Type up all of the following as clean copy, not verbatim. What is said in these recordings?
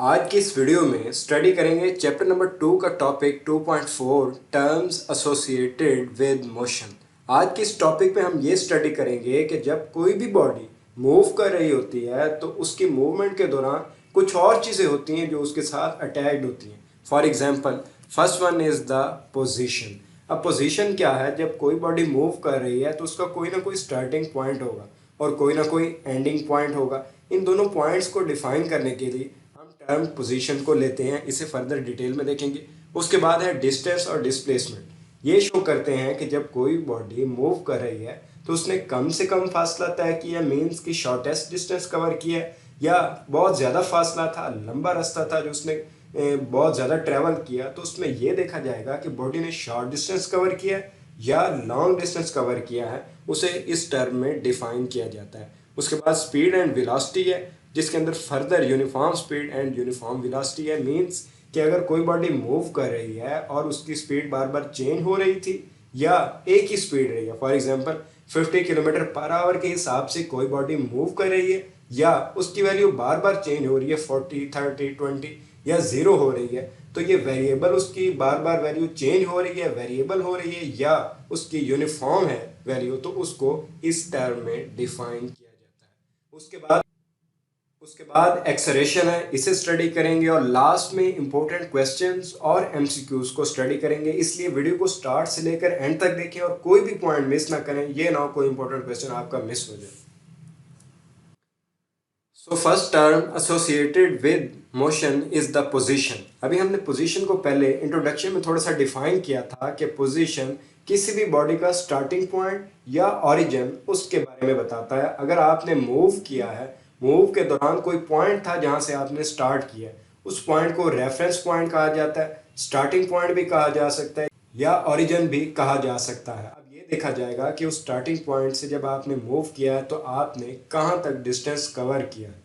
आज की इस वीडियो में स्टडी करेंगे चैप्टर नंबर 2 का topic 2.4 terms associated with motion. आज के इस टॉपिक पे हम ये स्टडी करेंगे कि जब कोई भी बॉडी मूव कर रही होती है तो उसकी मूवमेंट के दौरान कुछ और चीज़ें होती हैं जो उसके साथ अटैच्ड होती हैं। For example first one is the position. अब पोजीशन क्या है? जब कोई बॉडी मूव कर रही है तो उसका कोई ना कोई स्टार्टिंग पॉइंट होगा और कोई ना कोई एंडिंग पॉइंट होगा। इन दोनों पॉइंट्स को डिफाइन करने के लिए टर्म पोजीशन को लेते हैं, इसे फर्दर डिटेल में देखेंगे। उसके बाद है डिस्टेंस और डिस्प्लेसमेंट। ये शो करते हैं कि जब कोई बॉडी मूव कर रही है तो उसने कम से कम फासला तय किया, मीन्स कि शॉर्टेस्ट डिस्टेंस कवर किया, या बहुत ज़्यादा फासला था, लंबा रास्ता था जो उसने बहुत ज़्यादा ट्रैवल किया, तो उसमें यह देखा जाएगा कि बॉडी ने शॉर्ट डिस्टेंस कवर किया या लॉन्ग डिस्टेंस कवर किया है, उसे इस टर्म में डिफाइन किया जाता है। उसके बाद स्पीड एंड वेलोसिटी है, जिसके अंदर further uniform speed and uniform velocity है। मींस कि अगर कोई बॉडी मूव कर रही है और उसकी स्पीड बार बार चेंज हो रही थी या एक ही स्पीड रही है, for example 50 kilometre per hour के हिसाब से कोई बॉडी मूव कर रही है या उसकी वैल्यू बार बार चेंज हो रही है 40, 30, 20 या 0 हो रही है, तो ये वेरिएबल उसकी बार बार वैल्यू चेंज हो रही है, वेरिएबल हो रही है या उसकी यूनिफॉर्म है वैल्यू, तो उसको इस टर्म में डिफाइन किया जाता है। उसके बाद एक्सेलरेशन है, इसे स्टडी करेंगे और लास्ट में इंपॉर्टेंट क्वेश्चंस और एमसीक्यूज को स्टडी करेंगे। इसलिए वीडियो को स्टार्ट से लेकर एंड तक देखें और कोई भी पॉइंट मिस ना करें, ये ना हो कोई इंपॉर्टेंट क्वेश्चन आपका मिस हो जाए। So first term associated with motion is the position. अभी हमने पोजीशन को पहले इंट्रोडक्शन में थोड़ा सा डिफाइन किया था कि पोजीशन किसी भी बॉडी का स्टार्टिंग पॉइंट या ओरिजिन उसके बारे में बताता है। अगर आपने मूव किया है, मूव के दौरान कोई पॉइंट था जहां से आपने स्टार्ट किया, उस पॉइंट को रेफरेंस पॉइंट कहा जाता है, स्टार्टिंग पॉइंट भी कहा जा सकता है या ओरिजिन भी कहा जा सकता है। अब ये देखा जाएगा कि उस स्टार्टिंग पॉइंट से जब आपने मूव किया है तो आपने कहाँ तक डिस्टेंस कवर किया है।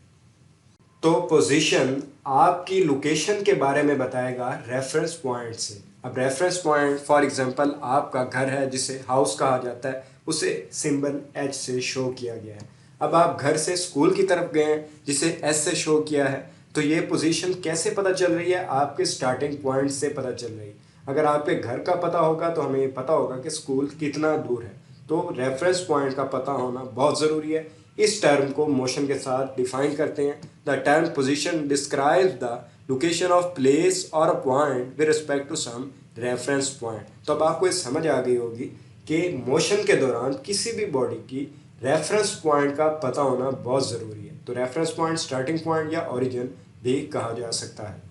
तो पोजीशन आपकी लोकेशन के बारे में बताएगा रेफरेंस पॉइंट से। अब रेफरेंस पॉइंट फॉर एग्जांपल आपका घर है जिसे हाउस कहा जाता है, उसे सिंबल एच से शो किया गया है। अब आप घर से स्कूल की तरफ गए हैं जिसे एस से शो किया है, तो ये पोजीशन कैसे पता चल रही है? आपके स्टार्टिंग पॉइंट से पता चल रही है। अगर आपके घर का पता होगा तो हमें पता होगा कि स्कूल कितना दूर है, तो रेफरेंस पॉइंट का पता होना बहुत ज़रूरी है। इस टर्म को मोशन के साथ डिफाइन करते हैं। The term position describes the location of place और a point with respect to some reference point. तो अब आपको ये समझ आ गई होगी कि मोशन के दौरान किसी भी बॉडी की रेफरेंस पॉइंट का पता होना बहुत ज़रूरी है। तो रेफरेंस पॉइंट स्टार्टिंग पॉइंट या ओरिजिन भी कहा जा सकता है।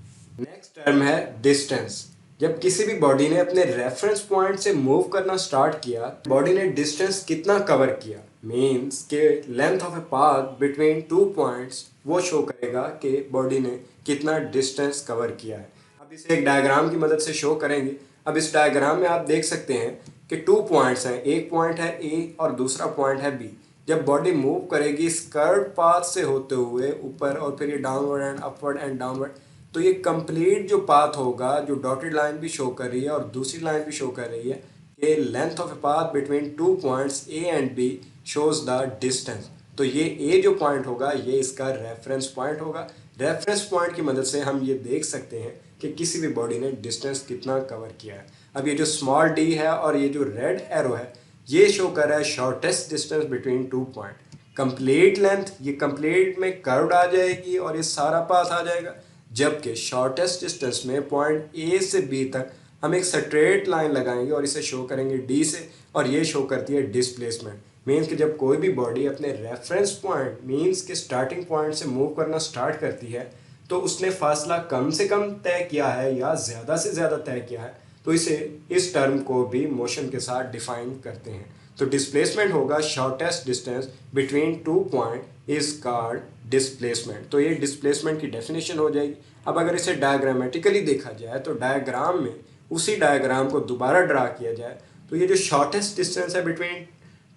नेक्स्ट टर्म है डिस्टेंस। जब किसी भी बॉडी ने अपने रेफरेंस पॉइंट से मूव करना स्टार्ट किया, बॉडी ने डिस्टेंस कितना कवर किया, मीन्स के length of a path between two points, वो शो करेगा कि बॉडी ने कितना डिस्टेंस कवर किया है। अब इसे एक डायग्राम की मदद से शो करेंगे। अब इस डायग्राम में आप देख सकते हैं कि टू पॉइंट्स हैं, एक पॉइंट है ए और दूसरा पॉइंट है बी। जब बॉडी मूव करेगी इस कर्व पाथ से होते हुए ऊपर और फिर ये downward and upward and downward, तो ये कंप्लीट जो पाथ होगा, जो डॉटेड लाइन भी शो कर रही है और दूसरी लाइन भी शो कर रही है कि length of a path between two points A and B shows the distance. तो ये ए जो पॉइंट होगा ये इसका रेफरेंस पॉइंट होगा। रेफरेंस पॉइंट की मदद से हम ये देख सकते हैं कि किसी भी बॉडी ने डिस्टेंस कितना कवर किया है। अब ये जो स्मॉल डी है और ये जो रेड एरो है, ये शो कर रहा है shortest distance between two point. Complete length, ये कंप्लीट में कर्व्ड आ जाएगी और ये सारा पाथ आ जाएगा, जबकि शॉर्टेस्ट डिस्टेंस में पॉइंट ए से बी तक हम एक स्ट्रेट लाइन लगाएंगे और इसे शो करेंगे डी से, और ये शो करती है डिस्प्लेसमेंट। मीन्स कि जब कोई भी बॉडी अपने रेफरेंस पॉइंट मीन्स के स्टार्टिंग पॉइंट से मूव करना स्टार्ट करती है तो उसने फासला कम से कम तय किया है या ज़्यादा से ज़्यादा तय किया है, तो इसे इस टर्म को भी मोशन के साथ डिफाइन करते हैं। तो डिस्प्लेसमेंट होगा shortest distance between two point is called displacement. तो ये डिस्प्लेसमेंट की डेफिनेशन हो जाएगी। अब अगर इसे डायग्रामेटिकली देखा जाए तो डायग्राम में उसी डायग्राम को दोबारा ड्रा किया जाए तो ये जो शॉर्टेस्ट डिस्टेंस है between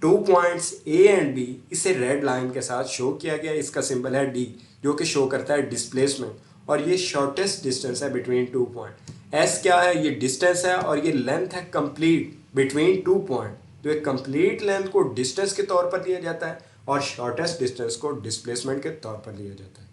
two points A and B, इसे रेड लाइन के साथ शो किया गया। इसका सिंबल है डी, जो कि शो करता है डिस्प्लेसमेंट, और ये शॉर्टेस्ट डिस्टेंस है बिटवीन टू पॉइंट। एस क्या है? ये डिस्टेंस है और ये लेंथ है कंप्लीट बिटवीन टू पॉइंट। तो एक कंप्लीट लेंथ को डिस्टेंस के तौर पर लिया जाता है और शॉर्टेस्ट डिस्टेंस को डिस्प्लेसमेंट के तौर पर लिया जाता है।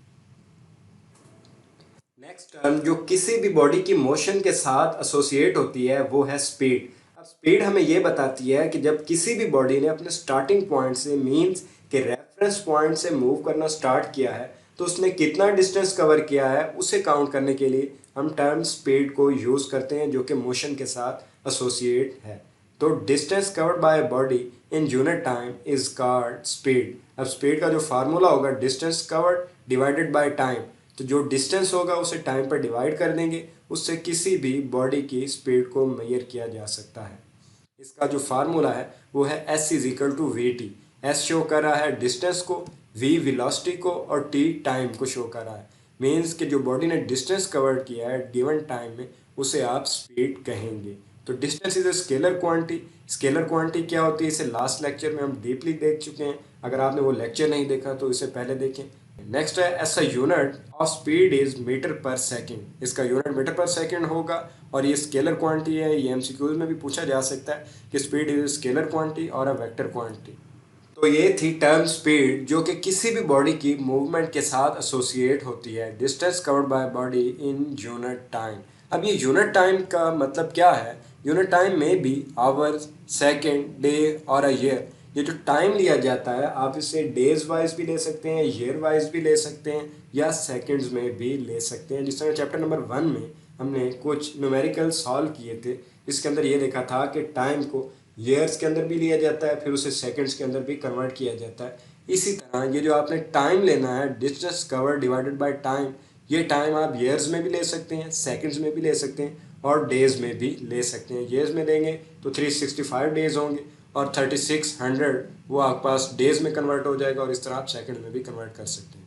नेक्स्ट टर्म जो किसी भी बॉडी की मोशन के साथ एसोसिएट होती है वो है स्पीड। अब स्पीड हमें ये बताती है कि जब किसी भी बॉडी ने अपने स्टार्टिंग पॉइंट से मींस के रेफरेंस पॉइंट से मूव करना स्टार्ट किया है तो उसने कितना डिस्टेंस कवर किया है उसे काउंट करने के लिए हम टर्म स्पीड को यूज़ करते हैं जो कि मोशन के साथ एसोसिएट है। तो distance covered by body in unit time is called speed. अब स्पीड का जो फार्मूला होगा distance covered divided by time, तो जो डिस्टेंस होगा उसे टाइम पर डिवाइड कर देंगे, उससे किसी भी बॉडी की स्पीड को मेजर किया जा सकता है। इसका जो फार्मूला है वो है S is equal to V T. S show कर रहा है डिस्टेंस को, वी वेलोसिटी को और टी टाइम को शो कर रहा है। मीन्स कि जो बॉडी ने डिस्टेंस कवर किया है गिवन टाइम में उसे आप स्पीड कहेंगे। तो distance is a scalar quantity. Scalar quantity क्या होती है इसे लास्ट लेक्चर में हम डीपली देख चुके हैं, अगर आपने वो लेक्चर नहीं देखा तो इसे पहले देखें। नेक्स्ट है S unit of speed is metre per second. इसका यूनिट मीटर पर सेकेंड होगा और ये स्केलर क्वांटिटी है। ये एमसीक्यूज में भी पूछा जा सकता है कि स्पीड इज स्केलर क्वांटिटी और अ वेक्टर क्वांटिटी। तो ये थी टर्म स्पीड जो कि किसी भी बॉडी की मूवमेंट के साथ एसोसिएट होती है। Distance covered by body in unit time. अब ये यूनिट टाइम का मतलब क्या है? यूनिट टाइम में भी आवर्स, सेकेंड, डे और अ ईयर। ये जो टाइम लिया जाता है आप इसे डेज वाइज भी ले सकते हैं, ईयर वाइज भी ले सकते हैं या सेकंड्स में भी ले सकते हैं। जिस तरह चैप्टर नंबर 1 में हमने कुछ न्यूमेरिकल सॉल्व किए थे, इसके अंदर ये देखा था कि टाइम को ईयर्स के अंदर भी लिया जाता है, फिर उसे सेकंड्स के अंदर भी कन्वर्ट किया जाता है। इसी तरह ये जो आपने टाइम लेना है distance cover divided by time, ये टाइम आप ईयर्स में भी ले सकते हैं, सेकंड्स में भी ले सकते हैं और डेज में भी ले सकते हैं। ईयर्स में लेंगे तो 365 डेज होंगे और 3600 वो आपके पास डेज में कन्वर्ट हो जाएगा और इस तरह आप सेकंड में भी कन्वर्ट कर सकते हैं।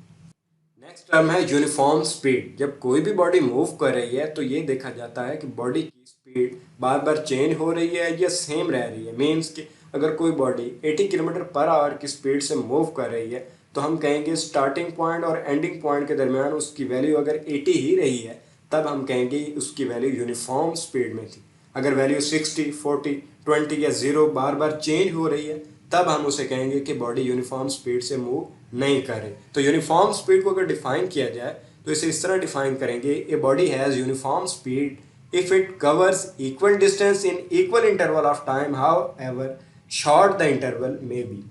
नेक्स्ट टर्म है यूनिफॉर्म स्पीड। जब कोई भी बॉडी मूव कर रही है तो ये देखा जाता है कि बॉडी की स्पीड बार बार चेंज हो रही है या सेम रह रही है। मीन्स कि अगर कोई बॉडी 80 किलोमीटर पर आवर की स्पीड से मूव कर रही है तो हम कहेंगे स्टार्टिंग पॉइंट और एंडिंग पॉइंट के दरमियान उसकी वैल्यू अगर 80 ही रही है तब हम कहेंगे उसकी वैल्यू यूनिफॉर्म स्पीड में थी। अगर वैल्यू 60, 40, 20 या 0 बार बार चेंज हो रही है तब हम उसे कहेंगे कि बॉडी यूनिफॉर्म स्पीड से मूव नहीं कर रही। तो यूनिफॉर्म स्पीड को अगर डिफाइन किया जाए तो इसे इस तरह डिफाइन करेंगे, a body has uniform speed if it covers equal distance in equal interval of time however short the interval may be.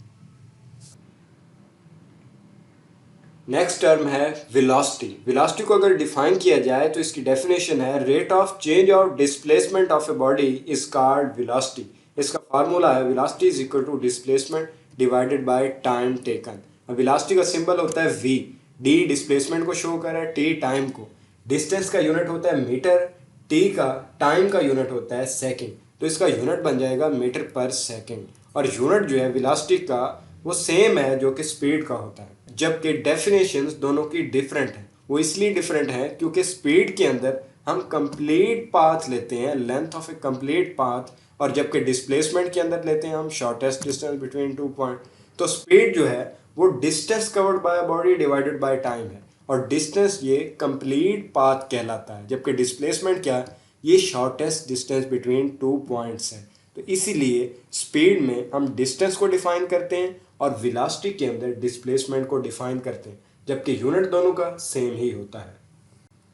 Next term है वेलोसिटी। वेलोसिटी को अगर डिफाइन किया जाए तो इसकी डेफिनेशन है rate of change of displacement of a body is called velocity. इसका formula है velocity is equal to displacement divided by time taken. अब वेलोसिटी का सिंबल होता है v, d डिस्प्लेसमेंट को शो कर रहा है, t टाइम को, डिस्टेंस का यूनिट होता है मीटर, t का टाइम का यूनिट होता है सेकेंड। तो इसका यूनिट बन जाएगा मीटर पर सेकेंड और यूनिट जो है वेलोसिटी का वो सेम है जो कि स्पीड का होता है। जबकि डेफिनेशंस दोनों की डिफरेंट है। वो इसलिए डिफरेंट है क्योंकि स्पीड के अंदर हम कंप्लीट पाथ लेते हैं, length of A complete path, और जबकि डिस्प्लेसमेंट के अंदर लेते हैं हम शॉर्टेस्ट डिस्टेंस बिटवीन 2 पॉइंट। तो स्पीड जो है वो distance covered by body divided by time है और डिस्टेंस ये कंप्लीट पाथ कहलाता है, जबकि डिस्प्लेसमेंट क्या है, ये शॉर्टेस्ट डिस्टेंस बिटवीन 2 पॉइंट्स है। तो इसीलिए स्पीड में हम डिस्टेंस को डिफाइन करते हैं और वेलोसिटी के अंदर डिस्प्लेसमेंट को डिफाइन करते हैं, जबकि यूनिट दोनों का सेम ही होता है।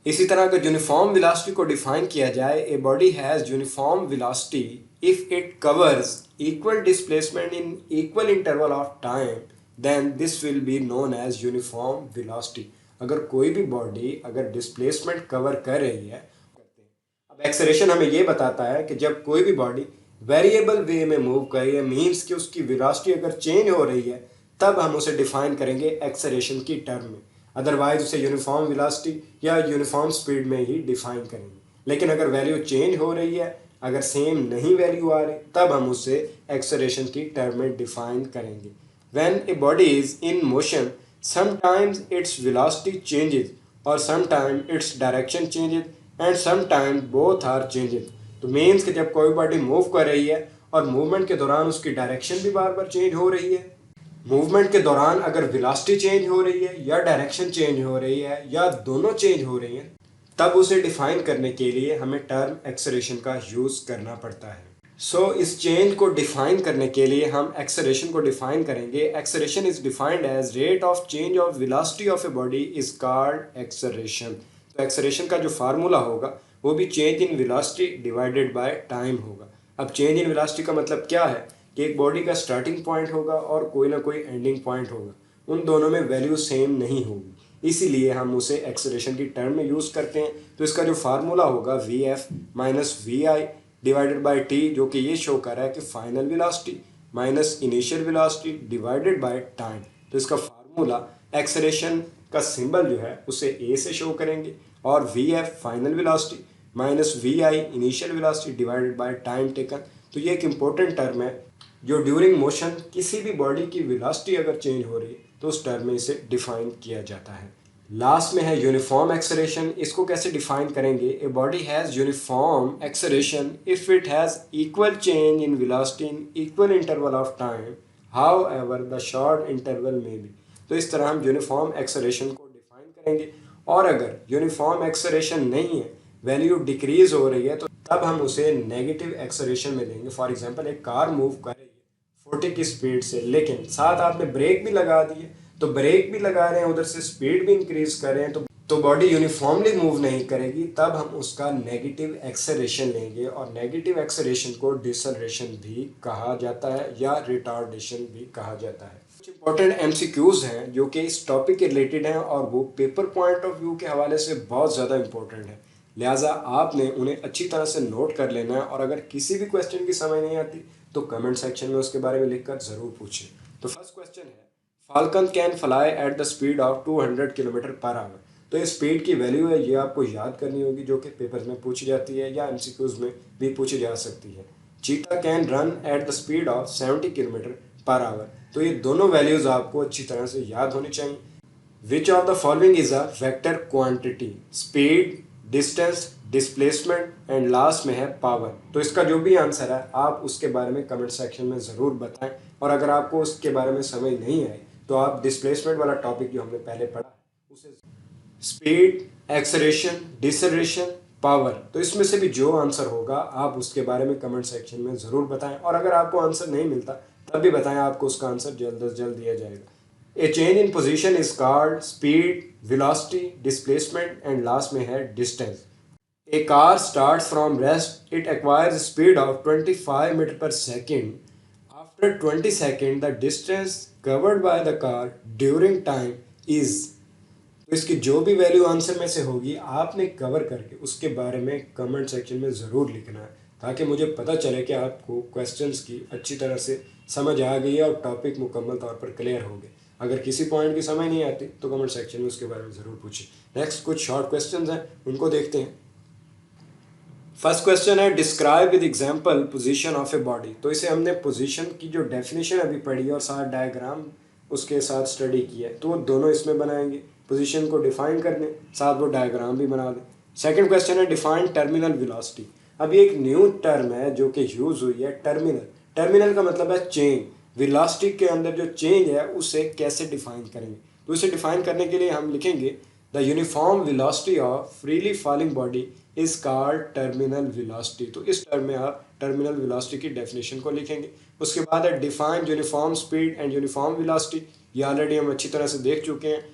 इसी तरह अगर यूनिफॉर्म वेलोसिटी को डिफाइन किया जाए, a body has uniform velocity if it covers equal displacement in equal interval of time then this will be known as uniform velocity. अगर कोई भी बॉडी अगर डिस्प्लेसमेंट कवर कर रही है, अब एक्सेलरेशन हमें ये बताता है कि जब कोई भी बॉडी वेरिएबल वे में मूव कर रही है, मीन्स कि उसकी वेलोसिटी अगर चेंज हो रही है, तब हम उसे डिफाइन करेंगे एक्सेलरेशन की टर्म में। अदरवाइज उसे यूनिफॉर्म वेलोसिटी या यूनिफॉर्म स्पीड में ही डिफाइन करेंगे। लेकिन अगर वैल्यू चेंज हो रही है, अगर सेम नहीं वैल्यू आ रही, तब हम उसे एक्सेलरेशन की टर्म में डिफाइन करेंगे। When a body is in motion sometimes its velocity changes और sometime its direction changes and sometimes both are changes. तो मीन्स कि जब कोई बॉडी मूव कर रही है और मूवमेंट के दौरान उसकी डायरेक्शन भी बार बार चेंज हो रही है, मूवमेंट के दौरान अगर वेलोसिटी चेंज हो रही है या डायरेक्शन चेंज हो रही है या दोनों चेंज हो रही हैं, तब उसे डिफाइन करने के लिए हमें टर्म एक्सेलरेशन का यूज़ करना पड़ता है। सो इस चेंज को डिफाइन करने के लिए हम एक्सेलरेशन को डिफाइन करेंगे। Acceleration is defined as rate of change of velocity of a body is called acceleration. तो एक्सेलरेशन का जो फार्मूला होगा वो भी change in velocity divided by time होगा। अब चेंज इन वेलोसिटी का मतलब क्या है कि एक बॉडी का स्टार्टिंग पॉइंट होगा और कोई ना कोई एंडिंग पॉइंट होगा, उन दोनों में वैल्यू सेम नहीं होगी, इसीलिए हम उसे एक्सेलरेशन की टर्म में यूज़ करते हैं। तो इसका जो फार्मूला होगा V F minus V I divided by T, जो कि ये शो कर रहा है कि final velocity minus initial velocity divided by time. तो इसका फार्मूला एक्सेलरेशन का सिंबल जो है उसे ए से शो करेंगे और V F final velocity minus V I initial velocity divided by time taken. तो ये एक इम्पोर्टेंट टर्म है जो ड्यूरिंग मोशन किसी भी बॉडी की वेलोसिटी अगर चेंज हो रही है तो उस टर्म में इसे डिफाइन किया जाता है। लास्ट में है यूनिफॉर्म एक्सेलरेशन। इसको कैसे डिफाइन करेंगे? A body has uniform acceleration if it has equal change in velocity in equal interval of time how ever the short interval में बी। तो इस तरह हम यूनिफॉर्म एक्सेलरेशन को डिफाइन करेंगे। और अगर यूनिफॉर्म एक्सेलरेशन नहीं है, वैल्यू डिक्रीज हो रही है, तो तब हम उसे नेगेटिव एक्सेलरेशन में लेंगे। फॉर एग्जांपल एक कार मूव कर रही है 40 की स्पीड से, लेकिन साथ आपने ब्रेक भी लगा दी है, तो ब्रेक भी लगा रहे हैं, उधर से स्पीड भी इंक्रीज कर रहे हैं, तो बॉडी यूनिफॉर्मली मूव नहीं करेगी, तब हम उसका नेगेटिव एक्सेलरेशन लेंगे। और नेगेटिव एक्सेलरेशन को डिसलरेशन भी कहा जाता है या रिटार्डेशन भी कहा जाता है। कुछ इंपॉर्टेंट एमसीक्यूज हैं जो कि इस टॉपिक के रिलेटेड हैं और वो पेपर पॉइंट ऑफ व्यू के हवाले से बहुत ज़्यादा इंपॉर्टेंट है, लिहाजा आपने उन्हें अच्छी तरह से नोट कर लेना है। और अगर किसी भी क्वेश्चन की समझ नहीं आती तो कमेंट सेक्शन में उसके बारे में लिखकर ज़रूर पूछें। तो फर्स्ट क्वेश्चन है, falcon can fly at the speed of 200 kilometre per hour. तो ये स्पीड की वैल्यू है, ये आपको याद करनी होगी, जो कि पेपर में पूछी जाती है या एमसीक्यूज में भी पूछी जा सकती है। चीता can run at the speed of 70 kilometre per hour. तो ये दोनों वैल्यूज़ आपको अच्छी तरह से याद होनी चाहिए। Which of the following is a vector quantity? Speed, distance, displacement and last में है पावर। तो इसका जो भी आंसर है आप उसके बारे में कमेंट सेक्शन में ज़रूर बताएं। और अगर आपको उसके बारे में समझ नहीं आई तो आप डिस्प्लेसमेंट वाला टॉपिक जो हमने पहले पढ़ा उसे, स्पीड, एक्सेलरेशन, डिसलरेशन, पावर, तो इसमें से भी जो आंसर होगा आप उसके बारे में कमेंट सेक्शन में ज़रूर बताएं। और अगर आपको आंसर नहीं मिलता तब भी बताएं, आपको उसका आंसर जल्द से जल्द दिया जाएगा। ए change in position is called speed, velocity, displacement and last में है distance. A car starts from rest. It acquires a speed of 25 meter per second. After 20 seconds, the distance covered by the car during time is. तो इसकी जो भी value answer में से होगी आपने कवर करके उसके बारे में कमेंट सेक्शन में ज़रूर लिखना है, ताकि मुझे पता चले कि आपको क्वेश्चंस की अच्छी तरह से समझ आ गई है और टॉपिक मुकम्मल तौर पर क्लियर हो गए। अगर किसी पॉइंट की समझ नहीं आती तो कमेंट सेक्शन में उसके बारे में ज़रूर पूछें। नेक्स्ट कुछ शॉर्ट क्वेश्चंस हैं, उनको देखते हैं। फर्स्ट क्वेश्चन है, describe with example position of a body. तो इसे हमने पोजीशन की जो डेफिनेशन अभी पढ़ी है और साथ डायग्राम उसके साथ स्टडी किया है, तो वो दोनों इसमें बनाएंगे। पोजीशन को डिफाइन कर दें, साथ वो डायग्राम भी बना दें। सेकंड क्वेश्चन है, डिफाइन टर्मिनल वेलोसिटी। अब ये एक न्यू टर्म है जो कि यूज़ हुई है, टर्मिनल। टर्मिनल का मतलब है चेंज। वेलोसिटी के अंदर जो चेंज है उसे कैसे डिफाइन करेंगे? तो इसे डिफाइन करने के लिए हम लिखेंगे the uniform velocity of freely falling body is called terminal velocity. तो इस टर्म में आप टर्मिनल वेलोसिटी की डेफिनेशन को लिखेंगे। उसके बाद है define uniform speed and uniform velocity. ये ऑलरेडी हम अच्छी तरह से देख चुके हैं।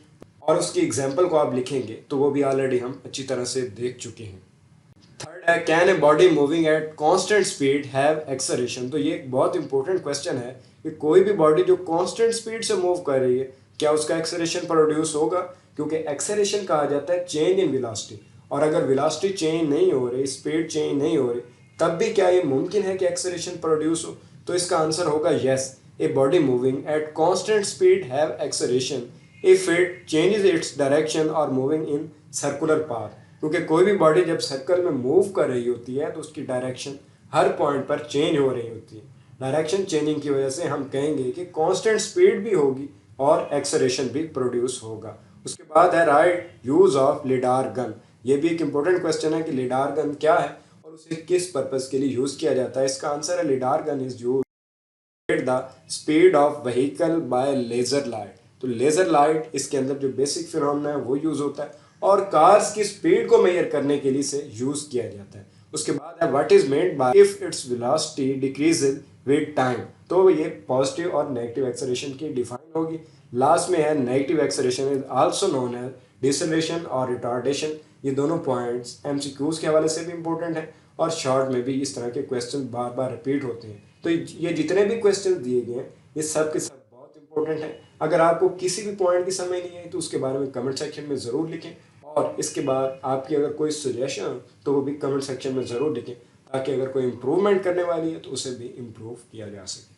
और उसकी एग्जांपल को आप लिखेंगे तो वो भी ऑलरेडी हम अच्छी तरह से देख चुके हैं। थर्ड है, can a body moving at constant speed have acceleration. तो ये एक बहुत इंपॉर्टेंट क्वेश्चन है कि कोई भी बॉडी जो कांस्टेंट स्पीड से मूव कर रही है क्या उसका एक्सेलरेशन प्रोड्यूस होगा? क्योंकि एक्सेलरेशन कहा जाता है चेंज इन वेलोसिटी, और अगर वेलोसिटी चेंज नहीं हो रही, स्पीड चेंज नहीं हो रही, तब भी क्या ये मुमकिन है कि एक्सेलरेशन प्रोड्यूस हो? तो इसका आंसर होगा yes, a body moving at constant speed have acceleration if it changes its direction और मूविंग इन सर्कुलर पाथ। क्योंकि कोई भी बॉडी जब सर्कल में मूव कर रही होती है तो उसकी डायरेक्शन हर पॉइंट पर चेंज हो रही होती है। डायरेक्शन चेंजिंग की वजह से हम कहेंगे कि कांस्टेंट स्पीड भी होगी और एक्सेलरेशन भी प्रोड्यूस होगा। उसके बाद है right use of lidar gun. ये भी एक इंपॉर्टेंट क्वेश्चन है कि लिडार गन क्या है और उसे किस पर्पस के लिए यूज किया जाता है। इसका आंसर है lidar gun is use the speed of vehicle by laser light. तो लेजर लाइट इसके अंदर जो बेसिक फिनोमेना है वो यूज होता है और कार्स की स्पीड को मेजर करने के लिए इसे यूज किया जाता है। उसके बाद है what is meant by if its velocity decreases with time. तो ये पॉजिटिव और नेगेटिव एक्सेलरेशन की डिफाइन होगी। लास्ट में है negative acceleration is also known as deceleration और रिटार्डेशन, ये दोनों पॉइंट्स एमसीक्यूज़ के हवाले से भी इम्पोर्टेंट है और शॉर्ट में भी इस तरह के क्वेश्चन बार बार रिपीट होते हैं। तो ये जितने भी क्वेश्चन दिए गए हैं ये सब के सब बहुत इंपॉर्टेंट है। अगर आपको किसी भी पॉइंट की समझ नहीं आई तो उसके बारे में कमेंट सेक्शन में ज़रूर लिखें, और इसके बाद आपकी अगर कोई सजेशन हो तो वो भी कमेंट सेक्शन में ज़रूर लिखें, ताकि अगर कोई इम्प्रूवमेंट करने वाली है तो उसे भी इम्प्रूव किया जा सके।